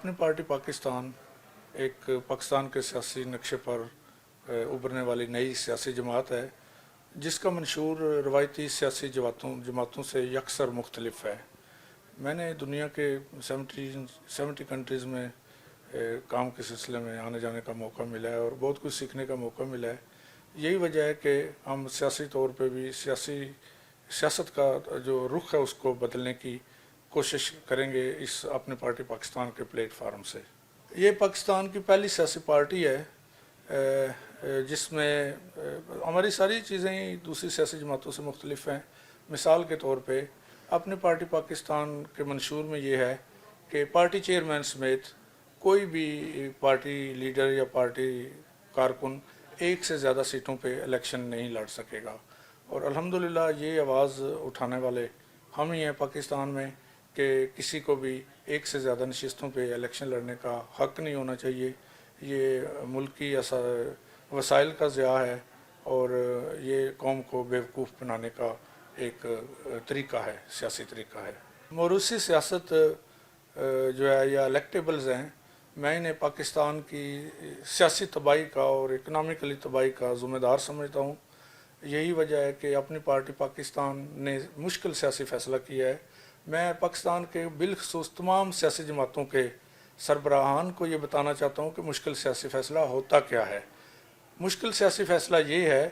अपनी पार्टी पाकिस्तान एक पाकिस्तान के सियासी नक्शे पर उभरने वाली नई सियासी जमात है जिसका मंशूर रवायती सियासी जमातों से यकसर मुख्तलिफ है। मैंने दुनिया के 70 कंट्रीज़ में काम के सिलसिले में आने जाने का मौका मिला है और बहुत कुछ सीखने का मौका मिला है। यही वजह है कि हम सियासी तौर पे भी सियासत का जो रुख है उसको बदलने की कोशिश करेंगे इस अपनी पार्टी पाकिस्तान के प्लेटफार्म से। ये पाकिस्तान की पहली सियासी पार्टी है जिसमें हमारी सारी चीज़ें ही दूसरी सियासी जमातों से मुख्तलिफ हैं। मिसाल के तौर पे अपनी पार्टी पाकिस्तान के मंशूर में ये है कि पार्टी चेयरमैन समेत कोई भी पार्टी लीडर या पार्टी कारकुन एक से ज़्यादा सीटों पे इलेक्शन नहीं लड़ सकेगा और अल्हम्दुलिल्लाह ये आवाज़ उठाने वाले हम ही हैं पाकिस्तान में कि किसी को भी एक से ज़्यादा नशिस्तों पे इलेक्शन लड़ने का हक़ नहीं होना चाहिए। ये मुल्क की वसाइल का ज़िया है और ये कौम को बेवकूफ़ बनाने का एक तरीक़ा है, सियासी तरीक़ा है। मौरूसी सियासत जो है या इलेक्टेबल्स हैं, मैं इन्हें पाकिस्तान की सियासी तबाही का और इकनॉमिकली तबाही का ज़िम्मेदार समझता हूँ। यही वजह है कि अपनी पार्टी पाकिस्तान ने मुश्किल सियासी फ़ैसला किया है। मैं पाकिस्तान के बिलखसूस तमाम सियासी जमातों के सरबराहान को ये बताना चाहता हूँ कि मुश्किल सियासी फ़ैसला होता क्या है। मुश्किल सियासी फ़ैसला ये है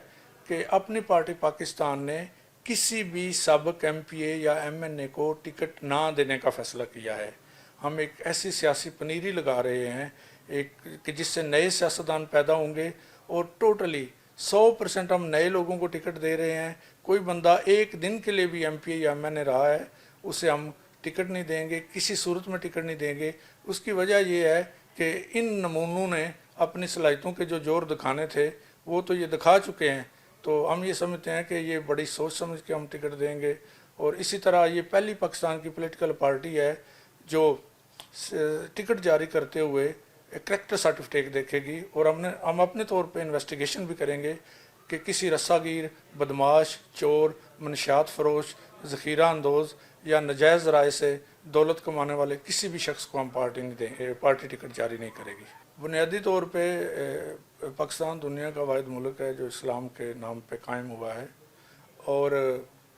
कि अपनी पार्टी पाकिस्तान ने किसी भी साबिक़ MPA या MNA को टिकट ना देने का फ़ैसला किया है। हम एक ऐसी सियासी पनीरी लगा रहे हैं कि जिससे नए सियासतदान पैदा होंगे और टोटली 100% हम नए लोगों को टिकट दे रहे हैं। कोई बंदा एक दिन के लिए भी MPA या MNA रहा है उसे हम टिकट नहीं देंगे, किसी सूरत में टिकट नहीं देंगे। उसकी वजह ये है कि इन नमूनों ने अपनी सलाहियतों के जो जोर दिखाने थे वो तो ये दिखा चुके हैं, तो हम ये समझते हैं कि ये बड़ी सोच समझ के हम टिकट देंगे। और इसी तरह ये पहली पाकिस्तान की पॉलिटिकल पार्टी है जो टिकट जारी करते हुए करैक्टर सर्टिफिकेट देखेगी और हम अपने तौर पे इन्वेस्टिगेशन भी करेंगे कि किसी रस्सागीर, बदमाश, चोर, मनशियात फरोश, ज़ख़ीरा अंदोज़ या नजायज़ राय से दौलत कमाने वाले किसी भी शख्स को हम पार्टी नहीं देंगे, पार्टी टिकट जारी नहीं करेगी। बुनियादी तौर पे पाकिस्तान दुनिया का वाहिद मुल्क है जो इस्लाम के नाम पे कायम हुआ है और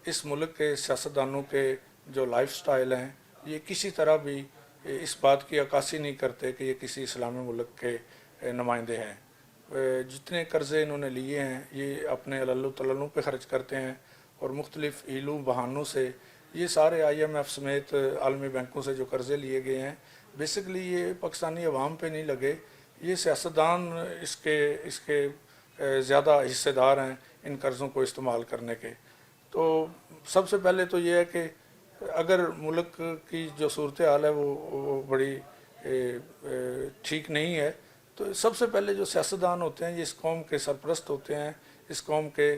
इस मुल्क के सियासतदानों के जो लाइफ स्टाइल हैं ये किसी तरह भी इस बात की अक्कासी नहीं करते कि ये किसी इस्लामी मुल्क के नुमाइंदे हैं। जितने कर्ज़े इन्होंने लिए हैं ये अपने अल्लू तल्लू पे ख़र्च करते हैं और मुख्तलिफ़ हीलों बहानों से ये सारे IMF समेत आलमी बैंकों से जो कर्ज़े लिए गए हैं बेसिकली ये पाकिस्तानी अवाम पे नहीं लगे, ये सियासतदान इसके ज़्यादा हिस्सेदार हैं इन कर्ज़ों को इस्तेमाल करने के। तो सबसे पहले तो ये है कि अगर मुल्क की जो सूरत हाल है वो बड़ी ठीक नहीं है तो सबसे पहले जो सियासतदान होते हैं ये इस कौम के सरपरस्त होते हैं, इस कौम के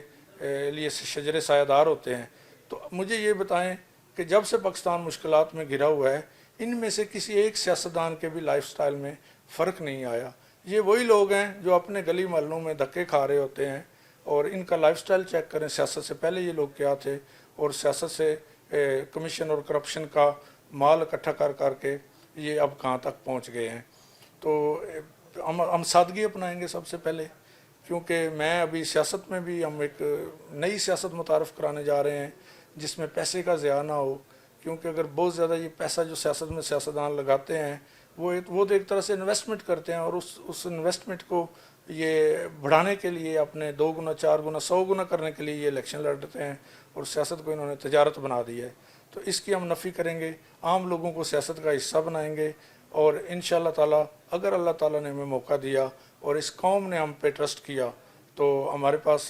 लिए शजरे सायादार होते हैं। तो मुझे ये बताएं कि जब से पाकिस्तान मुश्किलात में घिरा हुआ है इनमें से किसी एक सियासतदान के भी लाइफ स्टाइल में फ़र्क नहीं आया। ये वही लोग हैं जो अपने गली मोहल्लों में धक्के खा रहे होते हैं और इनका लाइफ स्टाइल चेक करें, सियासत से पहले ये लोग क्या थे और सियासत से कमीशन और करप्शन का माल इकट्ठा कर करके ये अब कहाँ तक पहुँच गए हैं। तो हम सादगी अपनाएंगे सबसे पहले, क्योंकि मैं अभी सियासत में भी हम एक नई सियासत मुतारफ़ कराने जा रहे हैं जिसमें पैसे का ज़िया ना हो। क्योंकि अगर बहुत ज़्यादा ये पैसा जो सियासत में सियासतदान लगाते हैं वो तो एक तरह से इन्वेस्टमेंट करते हैं और उस इन्वेस्टमेंट को ये बढ़ाने के लिए अपने 2 गुना 4 गुना 100 गुना करने के लिए ये इलेक्शन लड़ते हैं और सियासत को इन्होंने तजारत बना दी है। तो इसकी हम नफ़ी करेंगे, आम लोगों को सियासत का हिस्सा बनाएंगे और इंशाअल्लाह ताला अगर अल्लाह ताला ने हमें मौका दिया और इस कौम ने हम पे ट्रस्ट किया तो हमारे पास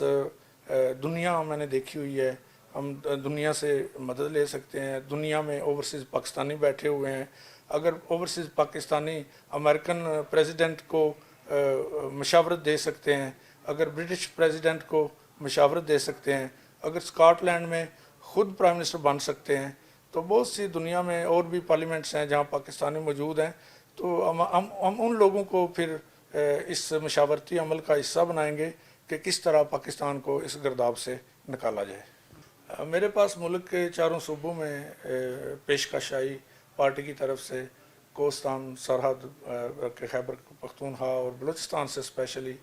दुनिया मैंने देखी हुई है, हम दुनिया से मदद ले सकते हैं। दुनिया में ओवरसीज़ पाकिस्तानी बैठे हुए हैं, अगर ओवरसीज़ पाकिस्तानी अमेरिकन प्रेसिडेंट को मशावरत दे सकते हैं, अगर ब्रिटिश प्रेसिडेंट को मशावरत दे सकते हैं, अगर स्कॉटलैंड में ख़ुद प्राइम मिनिस्टर बन सकते हैं तो बहुत सी दुनिया में और भी पार्लियामेंट्स हैं जहाँ पाकिस्तानी मौजूद हैं। तो हम उन लोगों को फिर इस मशावरती अमल का हिस्सा बनाएंगे कि किस तरह पाकिस्तान को इस गर्दाब से निकाला जाए। मेरे पास मुल्क के चारों सूबों में पेशकश आई पार्टी की तरफ से کوستان سرحد کے خیبر پختونخوا اور بلوچستان سے اسپیشلی،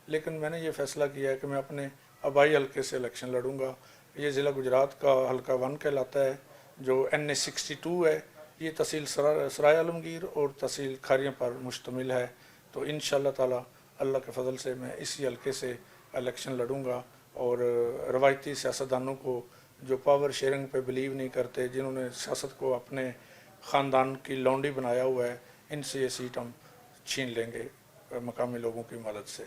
لیکن میں نے یہ فیصلہ کیا ہے کہ میں اپنے آبائی حلقے سے الیکشن لڑوں گا۔ یہ ضلع گجرات کا حلقہ 1 کہلاتا ہے، جو NH 62 ہے۔ یہ تحصیل سرائے عالمگیر اور تحصیل کھاریاں پر مشتمل ہے۔ تو انشاءاللہ تعالی اللہ کے فضل سے میں اسی حلقے سے الیکشن لڑوں گا، اور روایتی سیاستدانوں کو جو پاور شیئرنگ پہ بلیو نہیں کرتے، جنہوں نے سیاست کو اپنے خاندان کی لونڈی بنایا ہوا ہے، ان سے یہ سیٹ ہم چھین لیں گے مقامی لوگوں کی مدد سے۔